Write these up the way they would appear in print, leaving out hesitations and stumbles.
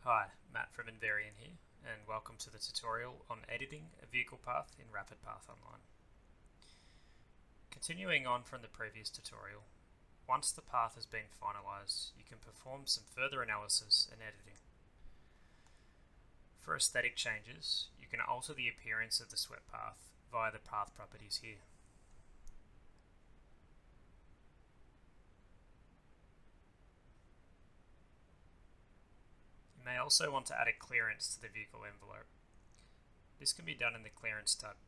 Hi, Matt from Invariant here, and welcome to the tutorial on editing a vehicle path in RapidPath Online. Continuing on from the previous tutorial, once the path has been finalized, you can perform some further analysis and editing. For aesthetic changes, you can alter the appearance of the swept path via the path properties here. You may also want to add a clearance to the vehicle envelope. This can be done in the Clearance tab.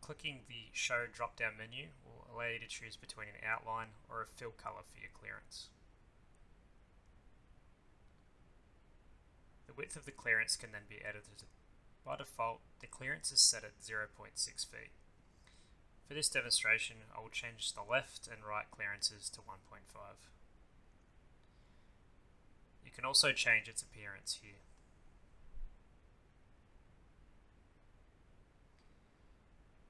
Clicking the Show drop-down menu will allow you to choose between an outline or a fill color for your clearance. The width of the clearance can then be edited. By default, the clearance is set at 0.6 feet. For this demonstration, I will change the left and right clearances to 1.5. You can also change its appearance here.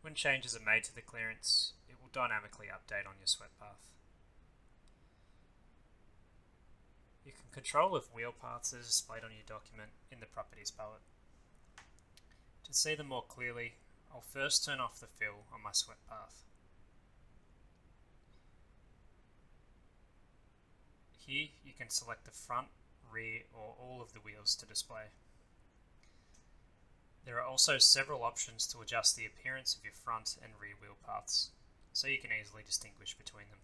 When changes are made to the clearance, it will dynamically update on your swept path. You can control if wheel paths are displayed on your document in the Properties palette. To see them more clearly, I'll first turn off the fill on my swept path. Here you can select the front, rear or all of the wheels to display. There are also several options to adjust the appearance of your front and rear wheel paths, so you can easily distinguish between them.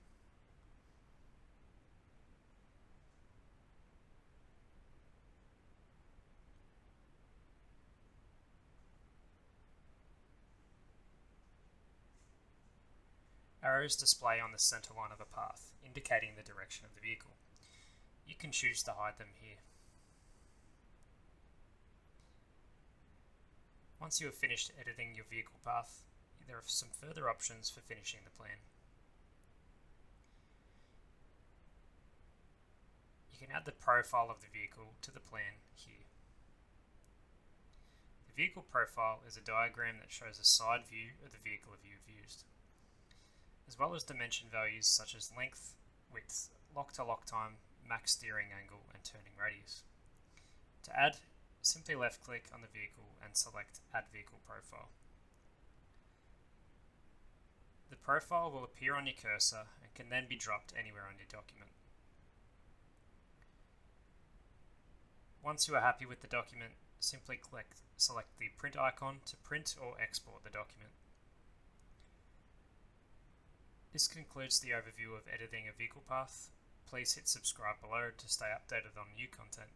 Arrows display on the center line of a path, indicating the direction of the vehicle. You can choose to hide them here. Once you have finished editing your vehicle path, there are some further options for finishing the plan. You can add the profile of the vehicle to the plan here. The vehicle profile is a diagram that shows a side view of the vehicle you've used, as well as dimension values such as length, width, lock-to-lock time, max steering angle, and turning radius. To add, simply left-click on the vehicle and select Add Vehicle Profile. The profile will appear on your cursor and can then be dropped anywhere on your document. Once you are happy with the document, simply select the print icon to print or export the document. This concludes the overview of editing a vehicle path. Please hit subscribe below to stay updated on new content.